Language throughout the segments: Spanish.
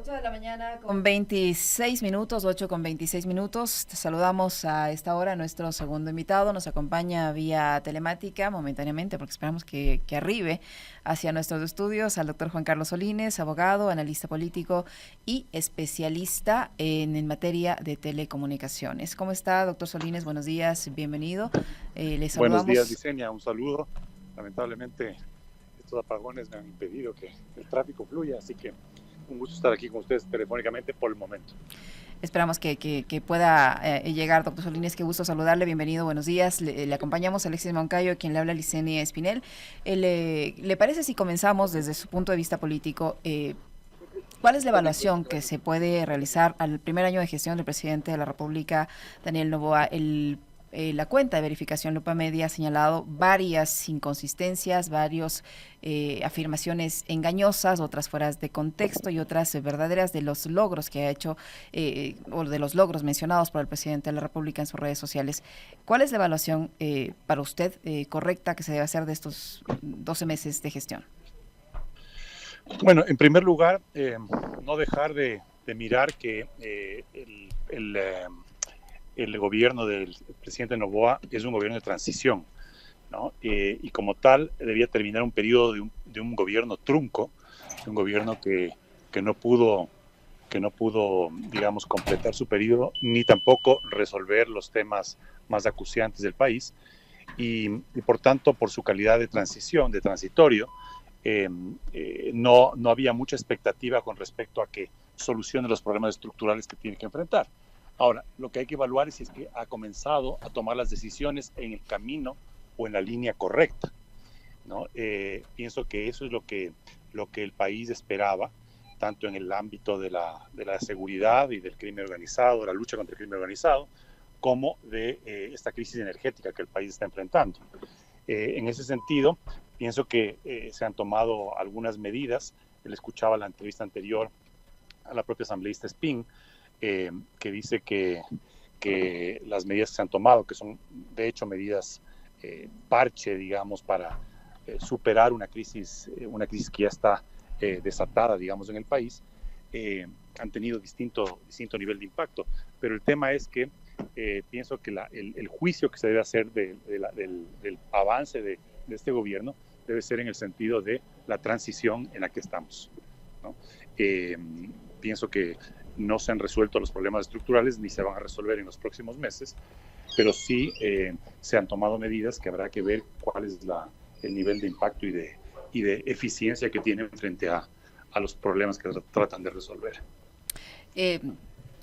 8 de la mañana con 26 minutos, 8 con 26 minutos. Te saludamos a esta hora a nuestro segundo invitado. Nos acompaña vía telemática momentáneamente porque esperamos que arribe hacia nuestros estudios al doctor Juan Carlos Solines, abogado, analista político y especialista en materia de telecomunicaciones. ¿Cómo está, doctor Solines? Buenos días, bienvenido. Le Buenos días, saludamos. Licenia, un saludo. Lamentablemente, estos apagones me han impedido que el tráfico fluya, así que un gusto estar aquí con ustedes telefónicamente por el momento. Esperamos que pueda llegar, doctor Solines. Qué gusto saludarle. Bienvenido, buenos días. Le acompañamos a Alexis Moncayo, quien le habla Licenia Espinel. ¿Le parece si comenzamos desde su punto de vista político? ¿Cuál es la evaluación que se puede realizar al primer año de gestión del presidente de la República, Daniel Noboa? La cuenta de verificación Lupa Media ha señalado varias inconsistencias, varias afirmaciones engañosas, otras fuera de contexto y otras verdaderas de los logros que ha hecho o de los logros mencionados por el presidente de la República en sus redes sociales. ¿Cuál es la evaluación para usted correcta que se debe hacer de estos 12 meses de gestión? Bueno, en primer lugar, no dejar de mirar que el gobierno del presidente Noboa es un gobierno de transición, ¿no? Y como tal debía terminar un periodo de un gobierno trunco, un gobierno que no pudo, digamos, completar su periodo, ni tampoco resolver los temas más acuciantes del país, y por tanto, por su calidad de transición, de transitorio, no había mucha expectativa con respecto a que solucione los problemas estructurales que tiene que enfrentar. Ahora, lo que hay que evaluar es si es que ha comenzado a tomar las decisiones en el camino o en la línea correcta, ¿no? Pienso que eso es lo que el país esperaba, tanto en el ámbito de la seguridad y del crimen organizado, de la lucha contra el crimen organizado, como de esta crisis energética que el país está enfrentando. En ese sentido, pienso que se han tomado algunas medidas. Él escuchaba la entrevista anterior a la propia asambleísta Spin, que dice que las medidas que se han tomado, que son de hecho medidas parche, digamos, para superar una crisis que ya está desatada, digamos, en el país, han tenido distinto nivel de impacto. Pero el tema es que pienso que el juicio que se debe hacer del avance de este gobierno debe ser en el sentido de la transición en la que estamos, ¿no? Pienso que no se han resuelto los problemas estructurales ni se van a resolver en los próximos meses, pero sí se han tomado medidas que habrá que ver cuál es el nivel de impacto y de eficiencia que tienen frente a los problemas que tratan de resolver.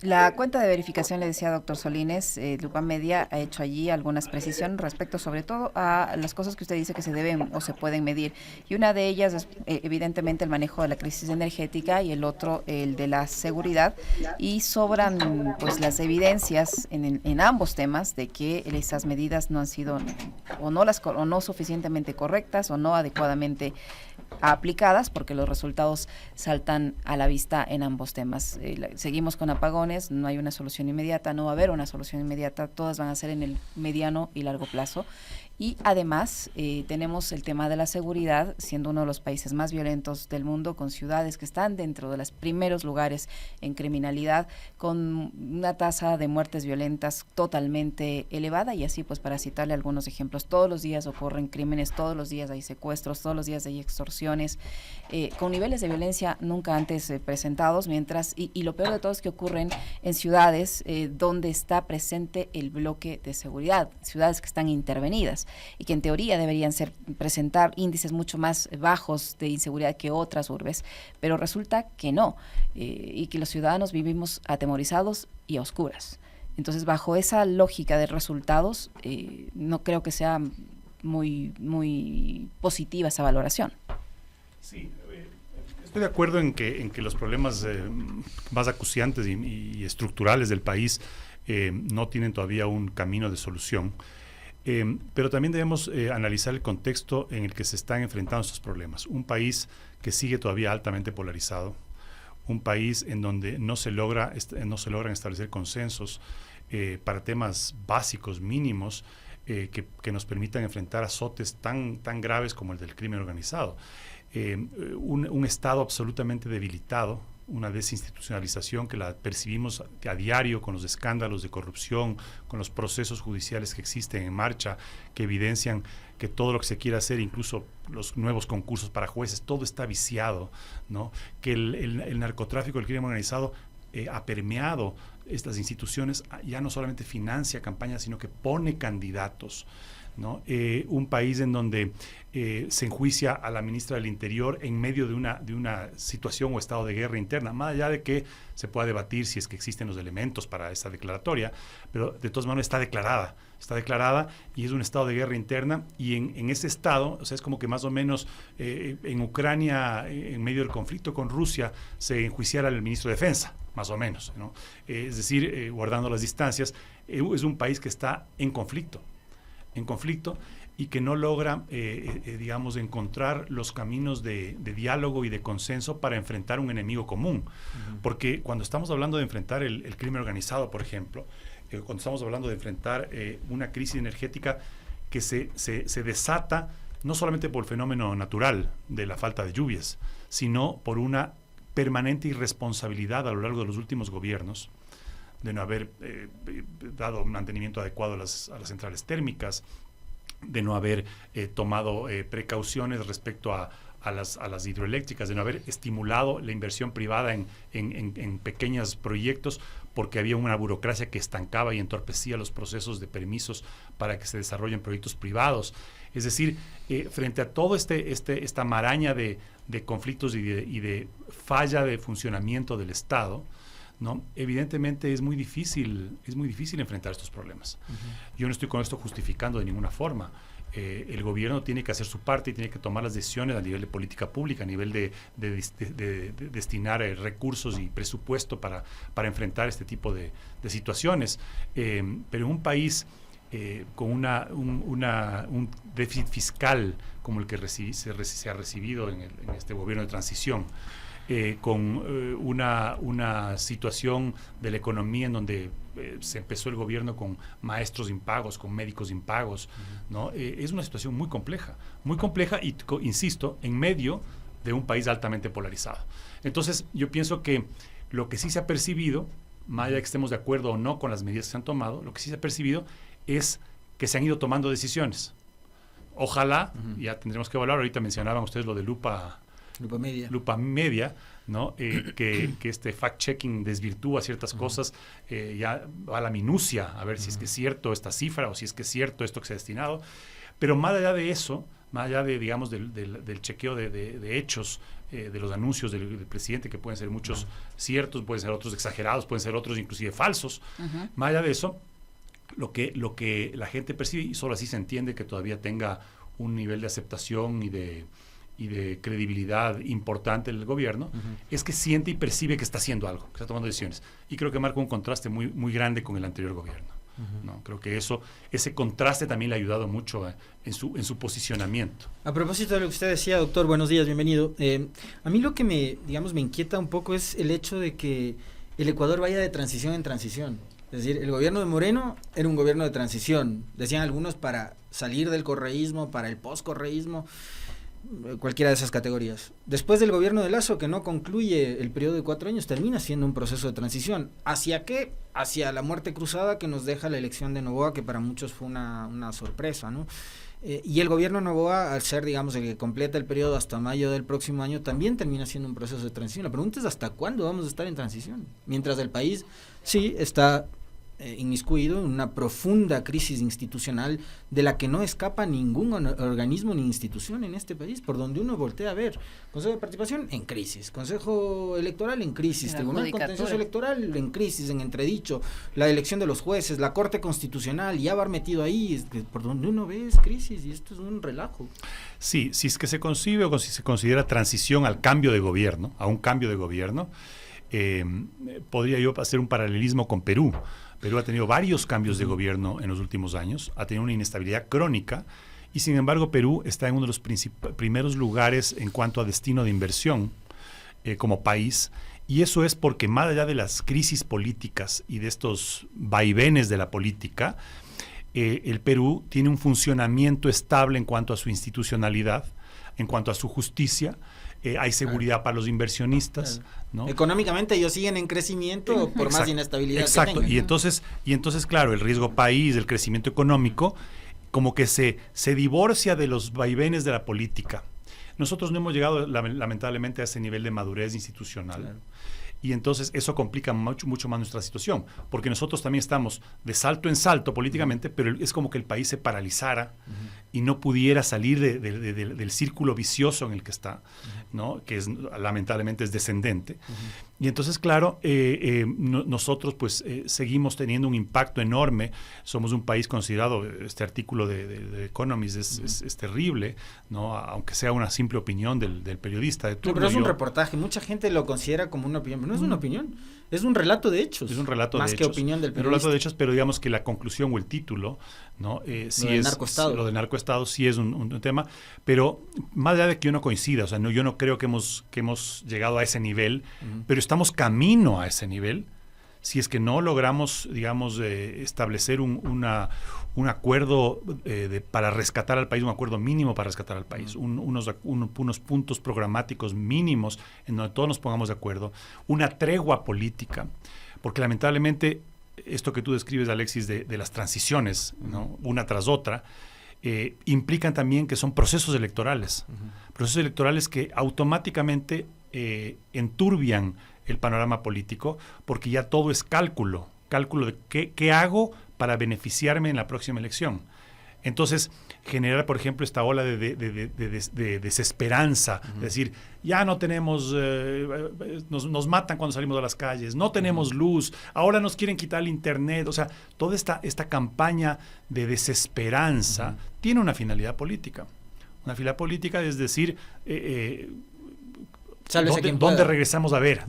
La cuenta de verificación, le decía doctor Solines, Lupa Media ha hecho allí algunas precisiones respecto sobre todo a las cosas que usted dice que se deben o se pueden medir. Y una de ellas es evidentemente el manejo de la crisis energética y el otro el de la seguridad. Y sobran pues las evidencias en ambos temas de que esas medidas no han sido o no suficientemente correctas o no adecuadamente aplicadas, porque los resultados saltan a la vista en ambos temas. Seguimos con apagones, no hay una solución inmediata, no va a haber una solución inmediata, todas van a ser en el mediano y largo plazo. Y además tenemos el tema de la seguridad, siendo uno de los países más violentos del mundo, con ciudades que están dentro de los primeros lugares en criminalidad, con una tasa de muertes violentas totalmente elevada. Y así, pues, para citarle algunos ejemplos, todos los días ocurren crímenes, todos los días hay secuestros, todos los días hay extorsiones, con niveles de violencia nunca antes presentados, y lo peor de todo es que ocurren en ciudades donde está presente el bloque de seguridad, ciudades que están intervenidas y que en teoría deberían presentar índices mucho más bajos de inseguridad que otras urbes, pero resulta que no, y que los ciudadanos vivimos atemorizados y a oscuras. Entonces, bajo esa lógica de resultados, no creo que sea muy positiva esa valoración. Sí, estoy de acuerdo en que los problemas más acuciantes y estructurales del país no tienen todavía un camino de solución. Pero también debemos analizar el contexto en el que se están enfrentando estos problemas. Un país que sigue todavía altamente polarizado, un país en donde no se logran establecer consensos para temas básicos, mínimos, que nos permitan enfrentar azotes tan graves como el del crimen organizado. Un Estado absolutamente debilitado, una desinstitucionalización que la percibimos a diario con los escándalos de corrupción, con los procesos judiciales que existen en marcha, que evidencian que todo lo que se quiere hacer, incluso los nuevos concursos para jueces, todo está viciado, ¿no? Que el narcotráfico, el crimen organizado ha permeado estas instituciones, ya no solamente financia campañas, sino que pone candidatos, ¿no? Un país en donde se enjuicia a la ministra del Interior en medio de una situación o estado de guerra interna, más allá de que se pueda debatir si es que existen los elementos para esa declaratoria, pero de todas maneras está declarada y es un estado de guerra interna, y en ese estado, o sea, es como que más o menos en Ucrania, en medio del conflicto con Rusia, se enjuiciara al ministro de Defensa, más o menos, ¿no? Es decir, guardando las distancias, es un país que está en conflicto y que no logra, digamos, encontrar los caminos de diálogo y de consenso para enfrentar un enemigo común. Porque cuando estamos hablando de enfrentar el crimen organizado, por ejemplo, cuando estamos hablando de enfrentar una crisis energética que se desata no solamente por el fenómeno natural de la falta de lluvias, sino por una permanente irresponsabilidad a lo largo de los últimos gobiernos, de no haber dado un mantenimiento adecuado a las centrales térmicas, de no haber tomado precauciones respecto a las hidroeléctricas, de no haber estimulado la inversión privada en pequeños proyectos, porque había una burocracia que estancaba y entorpecía los procesos de permisos para que se desarrollen proyectos privados. Es decir, frente a todo esta maraña de conflictos y de falla de funcionamiento del Estado, ¿no? Evidentemente es muy difícil enfrentar estos problemas. Yo no estoy con esto justificando de ninguna forma. El gobierno tiene que hacer su parte y tiene que tomar las decisiones a nivel de política pública, a nivel de destinar recursos y presupuesto para enfrentar este tipo de situaciones. Pero en un país con un déficit fiscal como el que se ha recibido en este gobierno de transición, con una situación de la economía en donde se empezó el gobierno con maestros impagos, con médicos impagos, ¿no? Es una situación muy compleja y, insisto, en medio de un país altamente polarizado. Entonces, yo pienso que lo que sí se ha percibido, más allá de que estemos de acuerdo o no con las medidas que se han tomado, lo que sí se ha percibido es que se han ido tomando decisiones. Ojalá, ya tendremos que evaluar, ahorita mencionaban ustedes lo de Lupa Media, ¿no? Que este fact-checking desvirtúa ciertas cosas, ya va a la minucia, a ver si es que es cierto esta cifra o si es que es cierto esto que se ha destinado. Pero más allá de eso, más allá de, digamos, del chequeo de hechos, de los anuncios del presidente, que pueden ser muchos ciertos, pueden ser otros exagerados, pueden ser otros inclusive falsos, más allá de eso, lo que la gente percibe, y solo así se entiende que todavía tenga un nivel de aceptación y de credibilidad importante en el gobierno, es que siente y percibe que está haciendo algo, que está tomando decisiones. Y creo que marca un contraste muy, muy grande con el anterior gobierno. ¿No? Creo que ese contraste también le ha ayudado mucho en su posicionamiento. A propósito de lo que usted decía, doctor, buenos días, bienvenido. A mí lo que me inquieta un poco es el hecho de que el Ecuador vaya de transición en transición. Es decir, el gobierno de Moreno era un gobierno de transición, decían algunos, para salir del correísmo, para el post-correísmo, cualquiera de esas categorías. Después del gobierno de Lasso, que no concluye el periodo de 4 años, termina siendo un proceso de transición. ¿Hacia qué? Hacia la muerte cruzada que nos deja la elección de Noboa, que para muchos fue una sorpresa, ¿no? Y el gobierno de Noboa, al ser, digamos, el que completa el periodo hasta mayo del próximo año, también termina siendo un proceso de transición. La pregunta es ¿hasta cuándo vamos a estar en transición? Mientras el país sí está inmiscuido en una profunda crisis institucional de la que no escapa ningún organismo ni institución en este país, por donde uno voltea a ver. Consejo de Participación en crisis, Consejo Electoral en crisis, Tribunal Contencioso Electoral en crisis, en entredicho, la elección de los jueces, la Corte Constitucional, y haber metido ahí, por donde uno ve es crisis, y esto es un relajo. Sí, si es que se concibe o si se considera transición al cambio de gobierno, a un cambio de gobierno, podría yo hacer un paralelismo con Perú. Perú ha tenido varios cambios de gobierno en los últimos años, ha tenido una inestabilidad crónica y sin embargo Perú está en uno de los primeros lugares en cuanto a destino de inversión como país, y eso es porque más allá de las crisis políticas y de estos vaivenes de la política, el Perú tiene un funcionamiento estable en cuanto a su institucionalidad, en cuanto a su justicia, hay seguridad para los inversionistas, ¿no? Económicamente ellos siguen en crecimiento por más inestabilidad exacto. que tengan. Y entonces, claro, el riesgo país, el crecimiento económico, como que se divorcia de los vaivenes de la política. Nosotros no hemos llegado, lamentablemente, a ese nivel de madurez institucional. Claro. Y entonces eso complica mucho más nuestra situación, porque nosotros también estamos de salto en salto políticamente, pero es como que el país se paralizara y no pudiera salir del círculo vicioso en el que está, ¿no? Que lamentablemente es descendente. Y entonces, claro, nosotros pues seguimos teniendo un impacto enorme. Somos un país considerado, este artículo de Economist es terrible, ¿no? Aunque sea una simple opinión del periodista de turno. Pero es un reportaje, mucha gente lo considera como una opinión, pero no es una opinión, es un relato de hechos. Es un relato más de que hechos, opinión del periodista. Un relato de hechos, pero digamos que la conclusión o el título, ¿no? Sí, lo del narcoestado sí es un tema, pero más allá de que yo no coincida, o sea, yo no creo que hemos llegado a ese nivel, pero estamos camino a ese nivel. Si es que no logramos, digamos, establecer un acuerdo para rescatar al país, un acuerdo mínimo para rescatar al país, unos puntos programáticos mínimos en donde todos nos pongamos de acuerdo, una tregua política, porque lamentablemente esto que tú describes, Alexis, de las transiciones, ¿no? Una tras otra, implican también que son procesos electorales que automáticamente enturbian el panorama político, porque ya todo es cálculo de qué hago para beneficiarme en la próxima elección. Entonces, generar, por ejemplo, esta ola de desesperanza, es decir, ya no tenemos, nos matan cuando salimos de las calles, no tenemos luz, ahora nos quieren quitar el internet, o sea, toda esta campaña de desesperanza tiene una finalidad política. Una finalidad política es decir, ¿dónde regresamos a ver?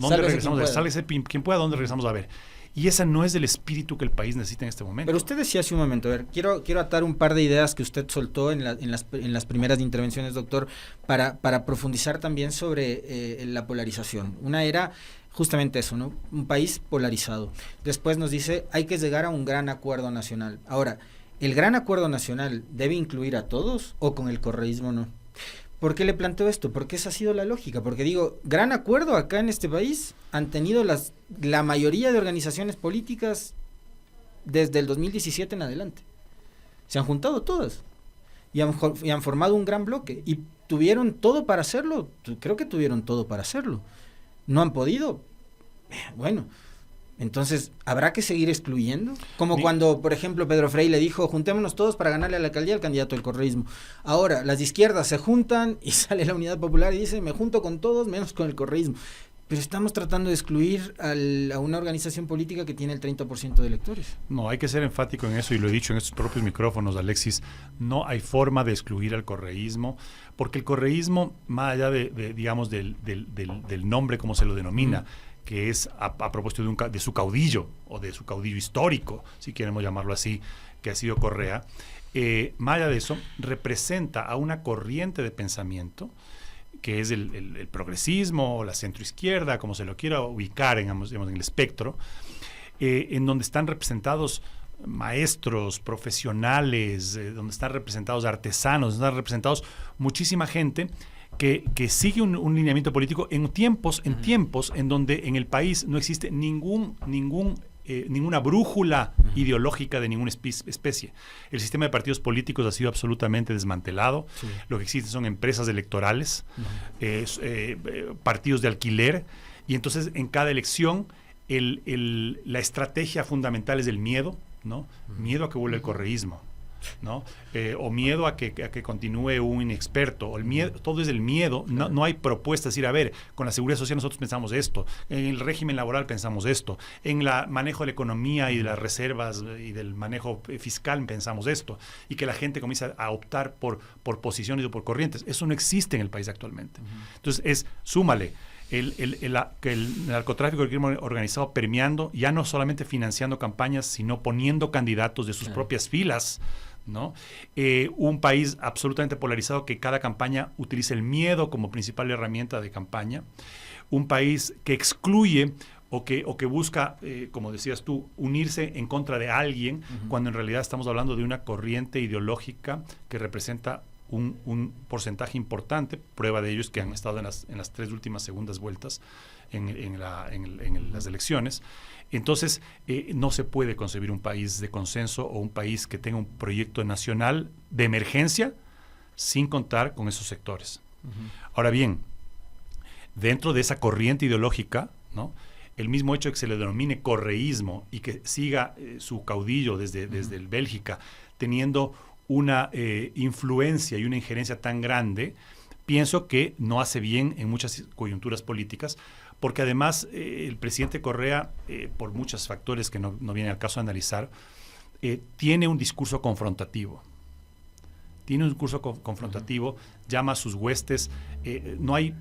Sálvese quien pueda, ¿dónde regresamos a ver? Y esa no es el espíritu que el país necesita en este momento. Pero usted decía hace un momento, a ver, quiero atar un par de ideas que usted soltó en las primeras intervenciones, doctor, para profundizar también sobre la polarización. Una era justamente eso, ¿no? Un país polarizado. Después nos dice, hay que llegar a un gran acuerdo nacional. Ahora, ¿el gran acuerdo nacional debe incluir a todos o con el correísmo no? ¿Por qué le planteo esto? Porque esa ha sido la lógica. Porque digo, gran acuerdo acá en este país han tenido la mayoría de organizaciones políticas desde el 2017 en adelante. Se han juntado todas y han formado un gran bloque y tuvieron todo para hacerlo. Creo que tuvieron todo para hacerlo. No han podido. Bueno, entonces, ¿habrá que seguir excluyendo? Como cuando, por ejemplo, Pedro Frei le dijo, juntémonos todos para ganarle a la alcaldía al candidato del correísmo. Ahora, las de izquierdas se juntan y sale la Unidad Popular y dice, me junto con todos menos con el correísmo. Pero estamos tratando de excluir a una organización política que tiene el 30% de electores. No, hay que ser enfático en eso, y lo he dicho en estos propios micrófonos, Alexis. No hay forma de excluir al correísmo, porque el correísmo, más allá digamos, del nombre, como se lo denomina, que es a propósito de su caudillo, o de su caudillo histórico, si queremos llamarlo así, que ha sido Correa, más allá de eso, representa a una corriente de pensamiento, que es el progresismo, o la centroizquierda, como se lo quiera ubicar en el espectro, en donde están representados maestros, profesionales, donde están representados artesanos, donde están representados muchísima gente que sigue un lineamiento político en tiempos en donde en el país no existe ninguna brújula ideológica de ninguna especie. El sistema de partidos políticos ha sido absolutamente desmantelado. Sí. Lo que existen son empresas electorales, partidos de alquiler, y entonces en cada elección la estrategia fundamental es el miedo, ¿no? Miedo a que vuelva el correísmo, ¿no? O miedo a que continúe un inexperto, o el miedo, todo es el miedo. No hay propuestas, es decir, a ver, con la seguridad social nosotros pensamos esto, en el régimen laboral pensamos esto, en el manejo de la economía y de las reservas y del manejo fiscal pensamos esto, y que la gente comienza a optar por posiciones o por corrientes. Eso no existe en el país actualmente. Entonces súmale el narcotráfico del crimen organizado permeando, ya no solamente financiando campañas, sino poniendo candidatos de sus propias filas, ¿no? Un país absolutamente polarizado, que cada campaña utiliza el miedo como principal herramienta de campaña, un país que excluye o que busca, como decías tú, unirse en contra de alguien, cuando en realidad estamos hablando de una corriente ideológica que representa un porcentaje importante. Prueba de ello es que han estado en las 3 últimas segundas vueltas en las elecciones. Entonces, no se puede concebir un país de consenso o un país que tenga un proyecto nacional de emergencia sin contar con esos sectores. Ahora bien, dentro de esa corriente ideológica, ¿no?, el mismo hecho de que se le denomine correísmo y que siga su caudillo desde Bélgica teniendo una influencia y una injerencia tan grande, pienso que no hace bien en muchas coyunturas políticas, porque además el presidente Correa, por muchos factores que no viene al caso de analizar, tiene un discurso confrontativo. Confrontativo, llama a sus huestes, no hay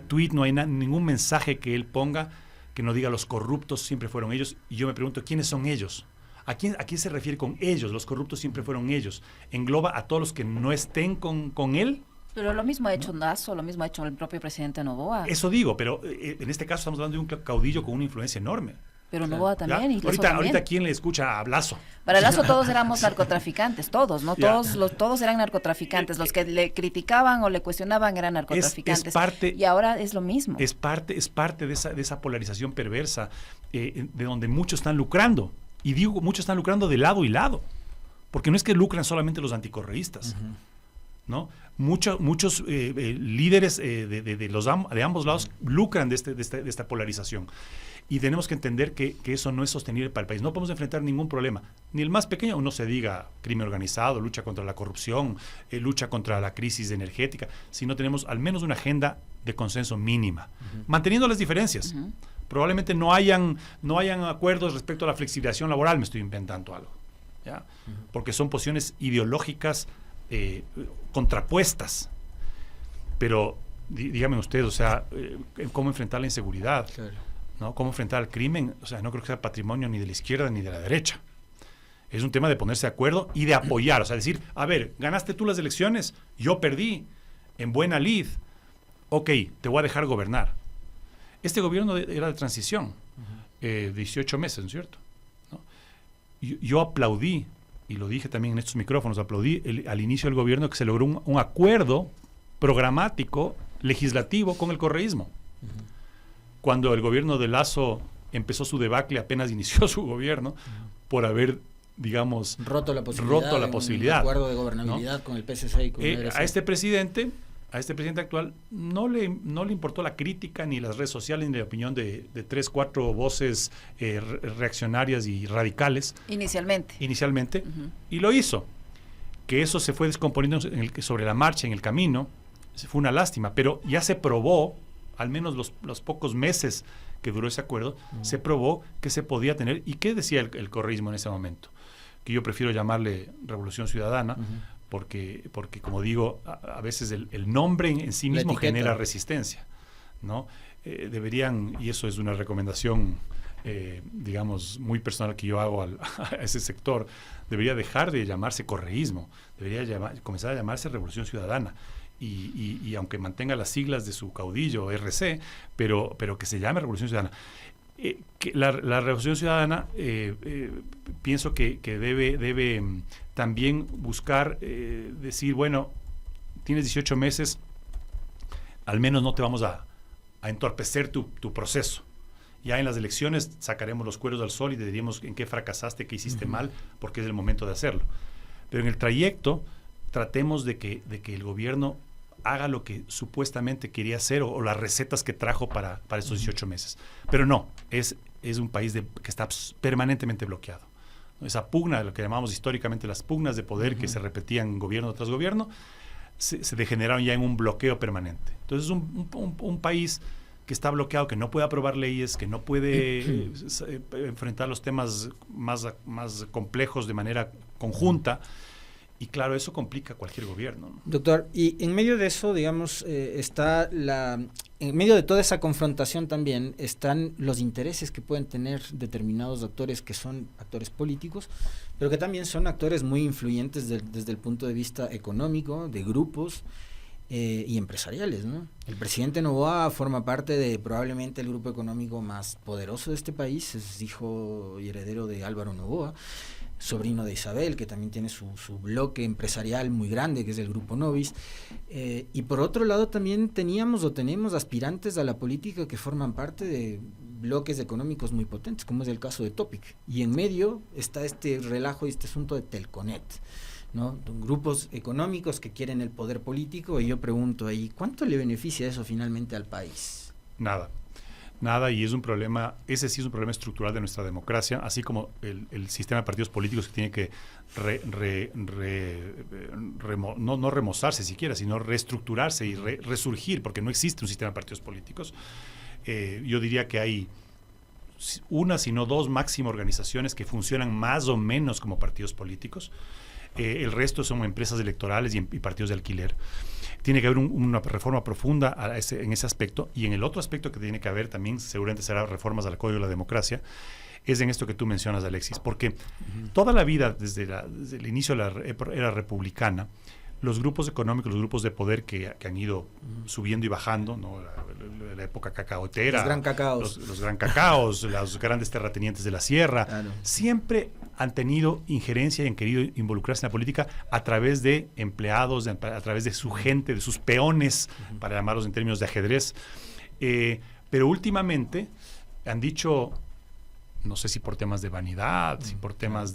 tuit, no hay ningún mensaje que él ponga que no diga los corruptos siempre fueron ellos, y yo me pregunto, ¿quiénes son ellos? ¿A quién se refiere con ellos? Los corruptos siempre fueron ellos. ¿Engloba a todos los que no estén con él? Pero lo mismo ha hecho Lasso, lo mismo ha hecho el propio presidente Noboa. Eso digo, pero en este caso estamos hablando de un caudillo con una influencia enorme. Pero Noboa también. Y ahorita ¿quién le escucha a Lasso? Para Lasso todos éramos narcotraficantes, todos, ¿no? Todos eran narcotraficantes. Los que le criticaban o le cuestionaban eran narcotraficantes. Y ahora es lo mismo. Es parte de esa polarización perversa de donde muchos están lucrando. Y digo, muchos están lucrando de lado y lado. Porque no es que lucran solamente los anticorreístas, ¿no? Muchos líderes de ambos lados lucran de esta polarización. Y tenemos que entender que eso no es sostenible para el país. No podemos enfrentar ningún problema, ni el más pequeño, no se diga crimen organizado, lucha contra la corrupción, lucha contra la crisis energética, si no tenemos al menos una agenda de consenso mínima, manteniendo las diferencias. Probablemente no hayan acuerdos respecto a la flexibilización laboral, me estoy inventando algo, ¿ya? Porque son posiciones ideológicas contrapuestas. Pero dígame usted, o sea, ¿cómo enfrentar la inseguridad? Claro. ¿No? ¿Cómo enfrentar al crimen? O sea, no creo que sea patrimonio ni de la izquierda ni de la derecha. Es un tema de ponerse de acuerdo y de apoyar. O sea, decir, a ver, ganaste tú las elecciones, yo perdí, en buena lid. Ok, te voy a dejar gobernar. Este gobierno era de transición, 18 meses, ¿no es cierto? ¿No? Yo aplaudí, y lo dije también en estos micrófonos, aplaudí al inicio del gobierno que se logró un acuerdo programático, legislativo con el correísmo. Cuando el gobierno de Lasso empezó su debacle, apenas inició su gobierno, por haber, digamos, roto la posibilidad. Un acuerdo de gobernabilidad, ¿no?, con el PSC y con el a este presidente actual no le importó la crítica, ni las redes sociales, ni la opinión de 3, 4 voces reaccionarias y radicales. Inicialmente. Y lo hizo. Que eso se fue descomponiendo sobre la marcha, en el camino, fue una lástima, pero ya se probó, al menos los pocos meses que duró ese acuerdo, se probó que se podía tener. ¿Y qué decía el correísmo en ese momento? Que yo prefiero llamarle Revolución Ciudadana, porque como digo, a veces el nombre en sí mismo genera resistencia, ¿no? Deberían, y eso es una recomendación, digamos, muy personal que yo hago a ese sector, debería dejar de llamarse correísmo, debería comenzar a llamarse Revolución Ciudadana. Y aunque mantenga las siglas de su caudillo, RC, pero que se llame Revolución Ciudadana. Que la Revolución Ciudadana pienso que debe también buscar decir, bueno, tienes 18 meses, al menos no te vamos a entorpecer tu proceso. Ya en las elecciones sacaremos los cueros al sol y te diríamos en qué fracasaste, qué hiciste mal, porque es el momento de hacerlo. Pero en el trayecto tratemos de que el gobierno haga lo que supuestamente quería hacer o las recetas que trajo para estos 18 meses. Pero no, es un país que está permanentemente bloqueado. Esa pugna, lo que llamamos históricamente las pugnas de poder que se repetían gobierno tras gobierno, se degeneraron ya en un bloqueo permanente. Entonces es un país que está bloqueado, que no puede aprobar leyes, que no puede enfrentar los temas más complejos de manera conjunta. Y claro, eso complica cualquier gobierno, ¿no? Doctor, y en medio de eso, digamos, en medio de toda esa confrontación también están los intereses que pueden tener determinados actores que son actores políticos, pero que también son actores muy influyentes desde el punto de vista económico, de grupos y empresariales, ¿no? El presidente Noboa forma parte de probablemente el grupo económico más poderoso de este país, es hijo y heredero de Álvaro Noboa. sobrino de Isabel, que también tiene su bloque empresarial muy grande, que es el Grupo Novis. Y por otro lado también tenemos aspirantes a la política que forman parte de bloques económicos muy potentes, como es el caso de Topic. Y en medio está este relajo y este asunto de Telconet, ¿no? Grupos económicos que quieren el poder político, y yo pregunto ahí, ¿cuánto le beneficia eso finalmente al país? Nada, y es un problema, ese sí es un problema estructural de nuestra democracia, así como el sistema de partidos políticos que tiene que no remozarse siquiera, sino reestructurarse y resurgir, porque no existe un sistema de partidos políticos. Yo diría que hay una, sino dos máximo organizaciones que funcionan más o menos como partidos políticos. El resto son empresas electorales y partidos de alquiler. Tiene que haber una reforma profunda en ese aspecto, y en el otro aspecto que tiene que haber también, seguramente será reformas al Código de la Democracia, es en esto que tú mencionas, Alexis, porque toda la vida, desde el inicio de la era republicana, los grupos económicos, los grupos de poder que han ido subiendo y bajando, ¿no? La época cacaotera, los gran cacaos, los gran cacaos, los grandes terratenientes de la sierra, claro, siempre han tenido injerencia y han querido involucrarse en la política a través de empleados, a través de su gente, de sus peones, para llamarlos en términos de ajedrez. Pero últimamente han dicho, no sé si por temas de vanidad, si por temas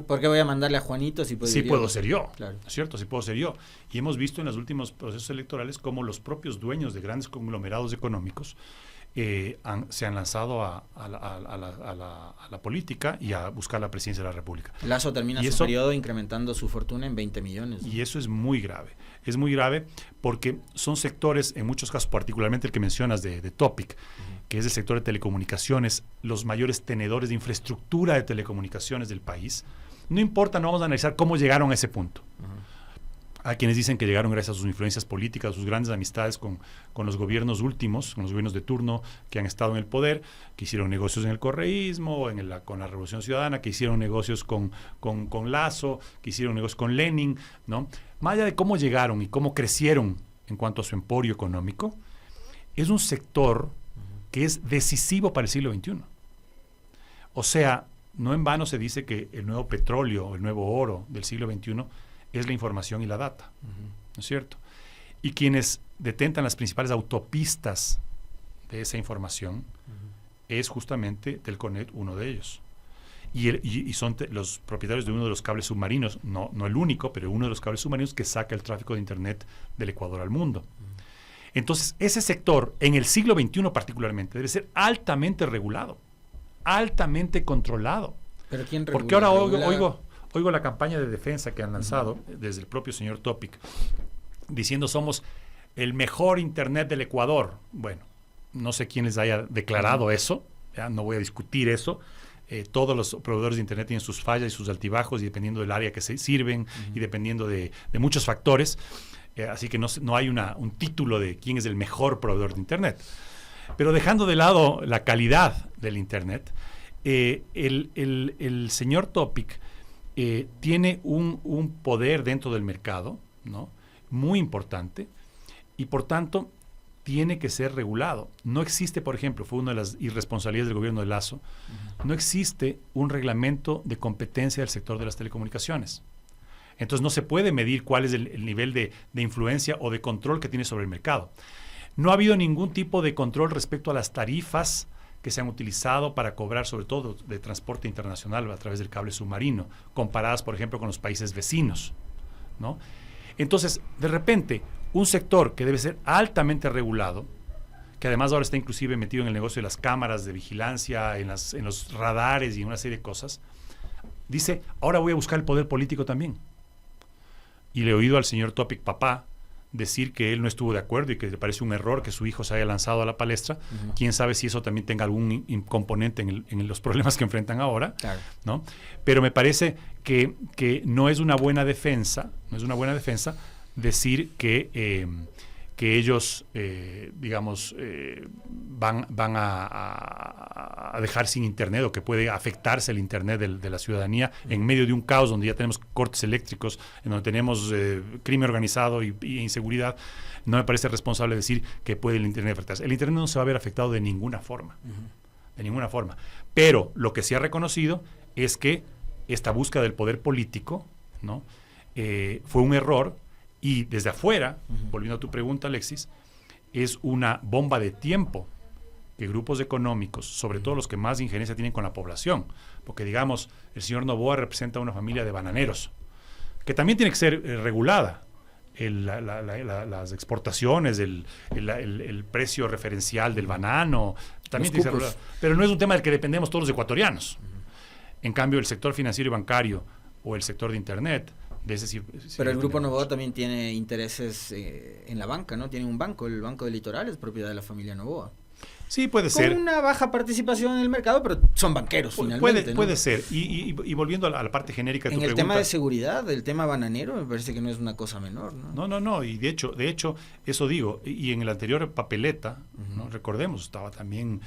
¿Por qué voy a mandarle a Juanito si puedo sí puedo ser yo? Claro. ¿No es cierto? Sí puedo ser yo. Y hemos visto en los últimos procesos electorales cómo los propios dueños de grandes conglomerados económicos se han lanzado a la política y a buscar la presidencia de la República. Lazo termina su periodo incrementando su fortuna en 20 millones. ¿No? Y eso es muy grave. Es muy grave porque son sectores, en muchos casos, particularmente el que mencionas de Topic, que es el sector de telecomunicaciones, los mayores tenedores de infraestructura de telecomunicaciones del país. No importa, no vamos a analizar cómo llegaron a ese punto. Hay quienes dicen que llegaron gracias a sus influencias políticas, sus grandes amistades con los gobiernos últimos, con los gobiernos de turno que han estado en el poder, que hicieron negocios en el correísmo, con la Revolución Ciudadana, que hicieron negocios con Lazo, que hicieron negocios con Lenin, ¿no? Más allá de cómo llegaron y cómo crecieron en cuanto a su emporio económico, es un sector que es decisivo para el siglo XXI. O sea, no en vano se dice que el nuevo petróleo, el nuevo oro del siglo XXI es la información y la data, ¿no es cierto? Y quienes detentan las principales autopistas de esa información es justamente Telconet, uno de ellos. Y son los propietarios de uno de los cables submarinos, no el único, pero uno de los cables submarinos que saca el tráfico de Internet del Ecuador al mundo. Entonces, ese sector, en el siglo XXI particularmente, debe ser altamente regulado, altamente controlado. ¿Pero quién regula? Porque ahora oigo la campaña de defensa que han lanzado desde el propio señor Topic, diciendo somos el mejor Internet del Ecuador. Bueno, no sé quién les haya declarado eso, ya no voy a discutir eso. Todos los proveedores de Internet tienen sus fallas y sus altibajos, y dependiendo del área que se sirven y dependiendo de muchos factores. Así que no hay un título de quién es el mejor proveedor de Internet. Pero dejando de lado la calidad del Internet, el señor Topic tiene un poder dentro del mercado, ¿no?, muy importante, y por tanto tiene que ser regulado. No existe, por ejemplo, fue una de las irresponsabilidades del gobierno de Lazo, no existe un reglamento de competencia del sector de las telecomunicaciones. Entonces no se puede medir cuál es el nivel de influencia o de control que tiene sobre el mercado. No ha habido ningún tipo de control respecto a las tarifas que se han utilizado para cobrar, sobre todo de transporte internacional a través del cable submarino, comparadas, por ejemplo, con los países vecinos, ¿no? Entonces, de repente, un sector que debe ser altamente regulado, que además ahora está inclusive metido en el negocio de las cámaras de vigilancia, en los radares y en una serie de cosas, dice, ahora voy a buscar el poder político también. Y le he oído al señor Topic papá decir que él no estuvo de acuerdo y que le parece un error que su hijo se haya lanzado a la palestra. Quién sabe si eso también tenga algún componente en los problemas que enfrentan ahora, claro, ¿no? Pero me parece que no es una buena defensa, decir que ellos, van a dejar sin Internet, o que puede afectarse el Internet de la ciudadanía en medio de un caos donde ya tenemos cortes eléctricos, en donde tenemos crimen organizado y inseguridad. No me parece responsable decir que puede el Internet afectarse. El Internet no se va a ver afectado de ninguna forma, de ninguna forma. Pero lo que sí ha reconocido es que esta búsqueda del poder político, ¿no? Fue un error, y desde afuera, volviendo a tu pregunta, Alexis, es una bomba de tiempo que grupos económicos, sobre todo los que más injerencia tienen con la población, porque digamos, el señor Noboa representa una familia de bananeros, que también tiene que ser regulada. Las exportaciones, el precio referencial del banano, también tiene que ser regulado. Pero no es un tema del que dependemos todos los ecuatorianos. En cambio, el sector financiero y bancario o el sector de Internet, de ese sí. Pero el Grupo Noboa también tiene intereses en la banca, ¿no? Tiene un banco, el Banco del Litoral es propiedad de la familia Noboa. Sí, puede ser. Con una baja participación en el mercado, pero son banqueros finalmente. Puede ser. Y volviendo a la parte genérica de tu pregunta. En el tema de seguridad, el tema bananero, me parece que no es una cosa menor, ¿no? No. Y de hecho, eso digo. Y en el anterior papeleta, ¿no? Recordemos, estaba también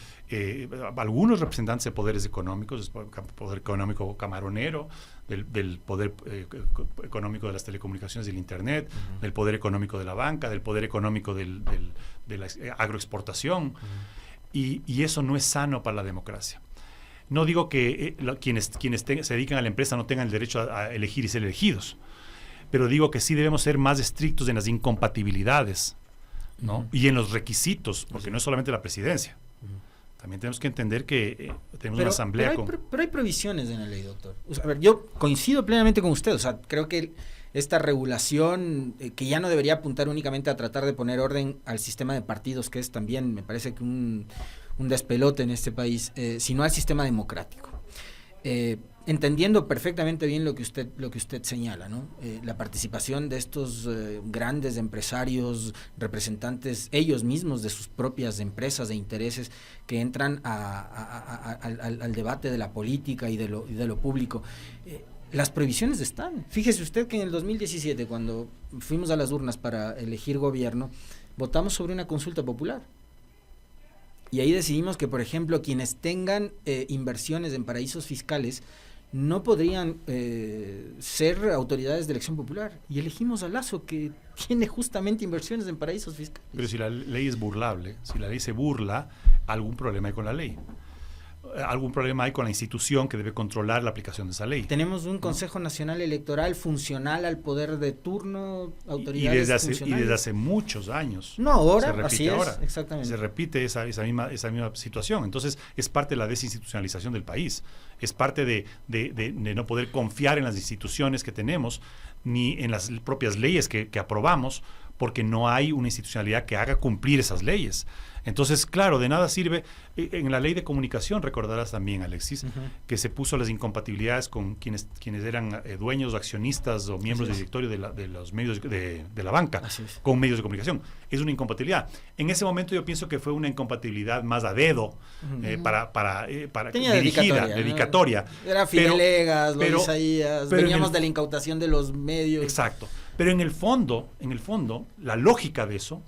algunos representantes de poderes económicos, poder económico camaronero, del poder económico de las telecomunicaciones y el Internet, del poder económico de la banca, del poder económico de la agroexportación. Y eso no es sano para la democracia. No digo que quienes se dedican a la empresa no tengan el derecho a elegir y ser elegidos, pero digo que sí debemos ser más estrictos en las incompatibilidades, ¿no? Y en los requisitos, porque no es solamente la presidencia. También tenemos que entender que tenemos una asamblea pero hay provisiones en la ley, doctor. O sea, a ver, yo coincido plenamente con usted. O sea, creo que esta regulación, que ya no debería apuntar únicamente a tratar de poner orden al sistema de partidos, que es también, me parece que un despelote en este país, sino al sistema democrático. Entendiendo perfectamente bien lo que usted señala, ¿no? La participación de estos grandes empresarios, representantes ellos mismos de sus propias empresas e intereses que entran al debate de la política y de lo público. Las prohibiciones están. Fíjese usted que en el 2017, cuando fuimos a las urnas para elegir gobierno, votamos sobre una consulta popular. Y ahí decidimos que, por ejemplo, quienes tengan inversiones en paraísos fiscales no podrían ser autoridades de elección popular. Y elegimos a Lasso, que tiene justamente inversiones en paraísos fiscales. Pero si la ley es burlable, si la ley se burla, algún problema hay con la ley. Algún problema hay con la institución que debe controlar la aplicación de esa ley. Tenemos un Consejo Nacional Electoral funcional al poder de turno, autoridades y desde hace muchos años. No, ahora, se repite así es, ahora. Exactamente. Se repite esa misma situación. Entonces, es parte de la desinstitucionalización del país. Es parte de no poder confiar en las instituciones que tenemos, ni en las propias leyes que aprobamos, porque no hay una institucionalidad que haga cumplir esas leyes. Entonces, claro, de nada sirve. En la ley de comunicación, recordarás también, Alexis, que se puso las incompatibilidades con quienes eran dueños, accionistas o miembros del directorio de los medios de la banca con medios de comunicación. Es una incompatibilidad. En ese momento yo pienso que fue una incompatibilidad más a dedo, para dirigida, dedicatoria. Era Fidelegas, Luis Isaías, veníamos de la incautación de los medios. Exacto. Pero en el fondo, la lógica de eso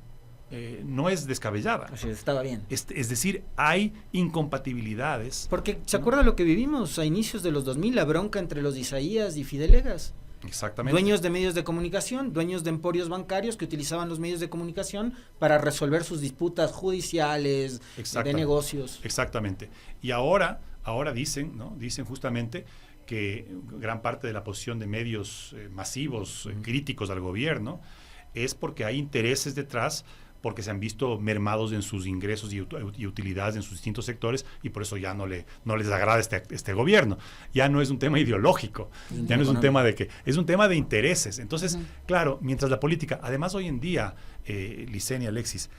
no es descabellada. Así es, estaba bien. Es decir, hay incompatibilidades. Porque, ¿se acuerda lo que vivimos a inicios de los 2000? La bronca entre los Isaías y Fidelegas. Exactamente. Dueños de medios de comunicación, dueños de emporios bancarios que utilizaban los medios de comunicación para resolver sus disputas judiciales, de negocios. Exactamente. Y ahora dicen, ¿no? Dicen justamente que gran parte de la posición de medios masivos, críticos al gobierno, es porque hay intereses detrás, porque se han visto mermados en sus ingresos y utilidades en sus distintos sectores, y por eso ya no les agrada este gobierno. Ya no es un tema ideológico, ya no es un tema de que, es un tema de intereses. Entonces, claro, mientras la política, además hoy en día, Licenia, Alexis,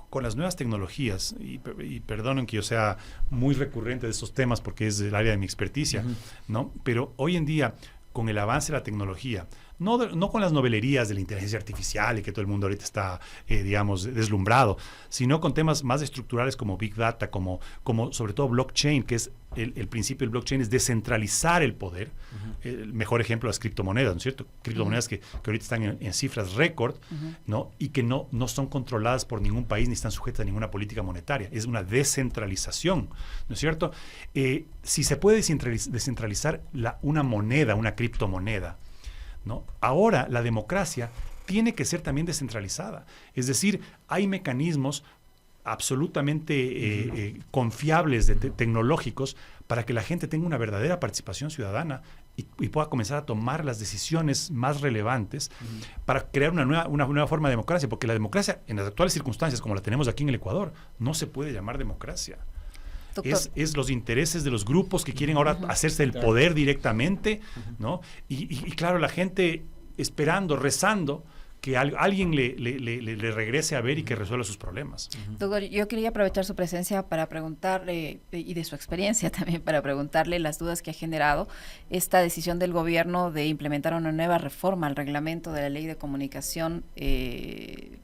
con las nuevas tecnologías, y perdonen que yo sea muy recurrente de estos temas porque es el área de mi experticia, ¿no? Pero hoy en día, con el avance de la tecnología, no con las novelerías de la inteligencia artificial y que todo el mundo ahorita está, digamos, deslumbrado, sino con temas más estructurales como Big Data, como sobre todo blockchain, que es el principio del blockchain es descentralizar el poder. El mejor ejemplo, las criptomonedas, ¿no es cierto? Criptomonedas que ahorita están en cifras récord, ¿no? Y que no son controladas por ningún país ni están sujetas a ninguna política monetaria. Es una descentralización, ¿no es cierto? Si se puede descentralizar una moneda, una criptomoneda, ¿no? Ahora la democracia tiene que ser también descentralizada. Es decir, hay mecanismos absolutamente confiables, tecnológicos, para que la gente tenga una verdadera participación ciudadana y pueda comenzar a tomar las decisiones más relevantes para crear una nueva forma de democracia, porque la democracia, en las actuales circunstancias, como la tenemos aquí en el Ecuador, no se puede llamar democracia. Es los intereses de los grupos que quieren ahora hacerse el poder directamente, ¿no? Y claro, la gente esperando, rezando, que alguien le regrese a ver y que resuelva sus problemas. Doctor, yo quería aprovechar su presencia para preguntarle, y de su experiencia también, para preguntarle las dudas que ha generado esta decisión del gobierno de implementar una nueva reforma al reglamento de la ley de comunicación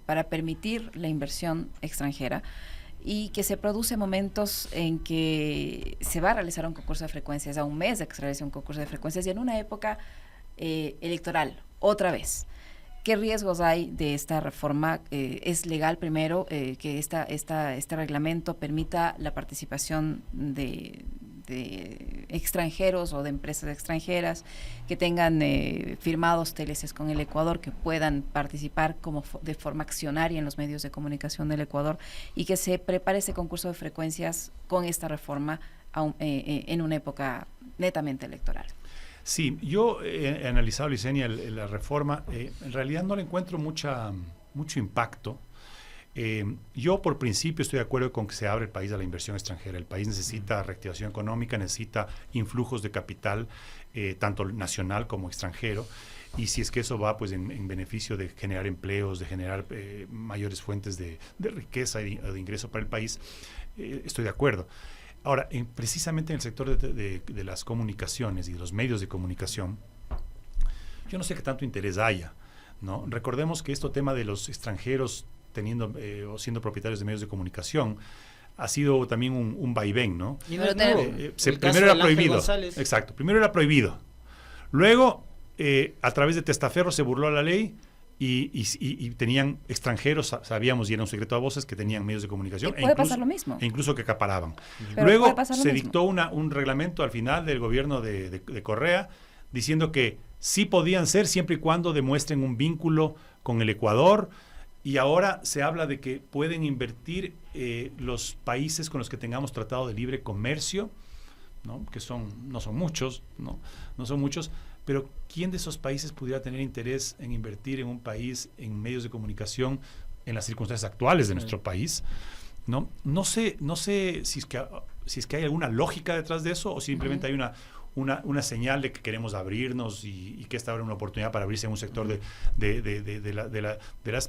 para permitir la inversión extranjera, y que se produce momentos en que se va a realizar un concurso de frecuencias, a un mes de que se realice un concurso de frecuencias, y en una época electoral, otra vez. ¿Qué riesgos hay de esta reforma? ¿Es legal primero que este reglamento permita la participación de extranjeros o de empresas extranjeras que tengan firmados TLCs con el Ecuador, que puedan participar de forma accionaria en los medios de comunicación del Ecuador, y que se prepare ese concurso de frecuencias con esta reforma en una época netamente electoral? Sí, yo he analizado, Licenia, la reforma. En realidad no le encuentro mucho impacto. Yo por principio estoy de acuerdo con que se abre el país a la inversión extranjera. El país necesita reactivación económica, necesita influjos de capital, tanto nacional como extranjero. Y si es que eso va pues en beneficio de generar empleos, de generar mayores fuentes de riqueza y de ingreso para el país, estoy de acuerdo. Ahora, precisamente en el sector de las comunicaciones y de los medios de comunicación, yo no sé qué tanto interés haya, ¿no? Recordemos que este tema de los extranjeros teniendo o siendo propietarios de medios de comunicación ha sido también un vaivén, ¿no? Primero era prohibido. Exacto, primero era prohibido. Luego, a través de testaferro se burló la ley y tenían extranjeros, sabíamos, y era un secreto a voces, que tenían medios de comunicación. Puede pasar lo mismo. E incluso que acaparaban. Pero luego se dictó un reglamento al final del gobierno de Correa diciendo que sí podían ser siempre y cuando demuestren un vínculo con el Ecuador, y ahora se habla de que pueden invertir los países con los que tengamos tratado de libre comercio, ¿no? Que no son muchos, pero ¿quién de esos países pudiera tener interés en invertir en un país, en medios de comunicación, en las circunstancias actuales de nuestro país? No sé si es que hay alguna lógica detrás de eso, o simplemente hay una señal de que queremos abrirnos y que esta era una oportunidad para abrirse en un sector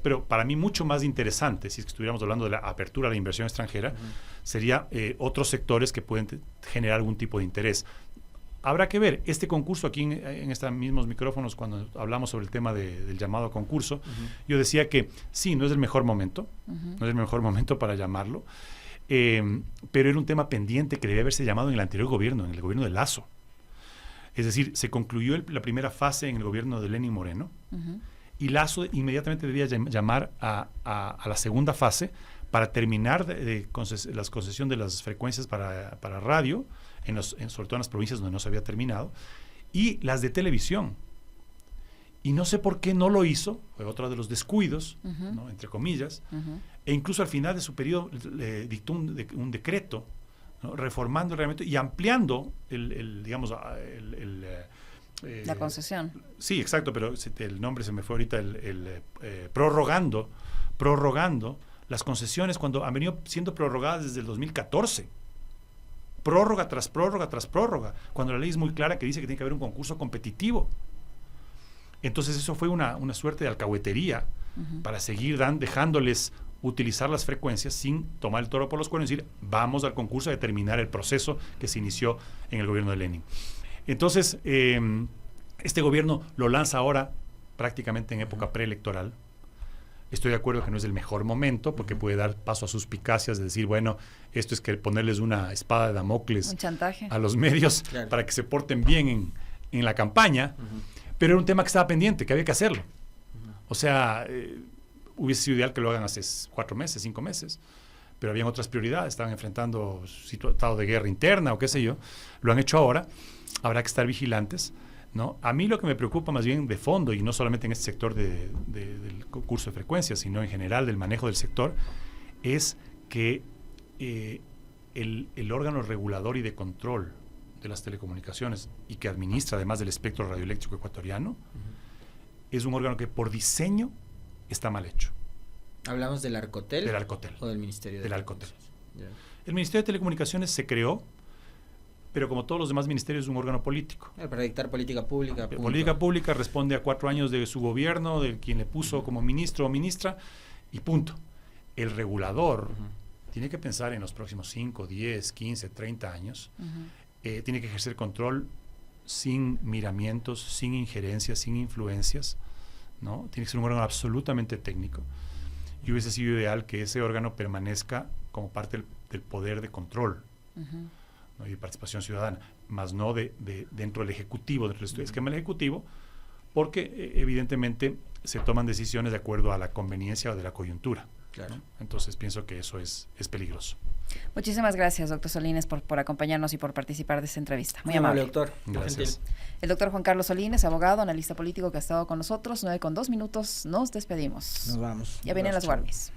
pero para mí mucho más interesante, si es que estuviéramos hablando de la apertura a la inversión extranjera, sería otros sectores que pueden generar algún tipo de interés. Habrá que ver, este concurso aquí en estos mismos micrófonos, cuando hablamos sobre el tema del llamado concurso, yo decía que sí, no es el mejor momento, no es el mejor momento para llamarlo, pero era un tema pendiente que debía haberse llamado en el anterior gobierno, en el gobierno de Lasso. Es decir, se concluyó la primera fase en el gobierno de Lenín Moreno, y Lasso inmediatamente debía llamar a la segunda fase para terminar la concesión de las frecuencias para radio, sobre todo en las provincias donde no se había terminado, y las de televisión. Y no sé por qué no lo hizo, fue otro de los descuidos, ¿no? Entre comillas, e incluso al final de su periodo dictó un decreto, ¿no? Reformando el reglamento y ampliando la concesión. Sí, exacto, pero el nombre se me fue ahorita, prorrogando las concesiones cuando han venido siendo prorrogadas desde el 2014. Prórroga tras prórroga tras prórroga, cuando la ley es muy clara que dice que tiene que haber un concurso competitivo. Entonces eso fue una suerte de alcahuetería para seguir dejándoles utilizar las frecuencias sin tomar el toro por los cuernos y decir, vamos al concurso a determinar el proceso que se inició en el gobierno de Lenin. Entonces, este gobierno lo lanza ahora prácticamente en época preelectoral. Estoy de acuerdo que no es el mejor momento porque puede dar paso a suspicacias de decir, bueno, esto es que ponerles una espada de Damocles, un chantaje a los medios, claro, para que se porten bien en la campaña, pero era un tema que estaba pendiente, que había que hacerlo. O sea, hubiese sido ideal que lo hagan hace 4 meses, 5 meses, pero habían otras prioridades, estaban enfrentando estado de guerra interna o qué sé yo, lo han hecho ahora, habrá que estar vigilantes, ¿no? A mí lo que me preocupa más bien de fondo, y no solamente en este sector del concurso de frecuencias, sino en general del manejo del sector, es que el órgano regulador y de control de las telecomunicaciones y que administra además del espectro radioeléctrico ecuatoriano, es un órgano que por diseño está mal hecho. ¿Hablamos del Arcotel? Del Arcotel. ¿O del Ministerio de Del Arcotel. Ya. El Ministerio de Telecomunicaciones se creó, pero como todos los demás ministerios es un órgano político. Para dictar política pública. Punto. Política pública responde a 4 años de su gobierno, de quien le puso como ministro o ministra, y punto. El regulador tiene que pensar en los próximos 5, 10, 15, 30 años. Tiene que ejercer control sin miramientos, sin injerencias, sin influencias, ¿no? Tiene que ser un órgano absolutamente técnico. Y hubiese sido ideal que ese órgano permanezca como parte del poder de control, ¿no? Y de participación ciudadana, más no dentro del Ejecutivo, dentro del esquema del Ejecutivo, porque evidentemente se toman decisiones de acuerdo a la conveniencia o de la coyuntura. Claro. ¿No? Entonces pienso que eso es peligroso. Muchísimas gracias, doctor Solines, por acompañarnos y por participar de esta entrevista. Muy amable, amable, doctor. Gracias. El doctor Juan Carlos Solines, abogado, analista político que ha estado con nosotros. 9:02 minutos. Nos despedimos. Nos vamos. Ya vienen las guardias.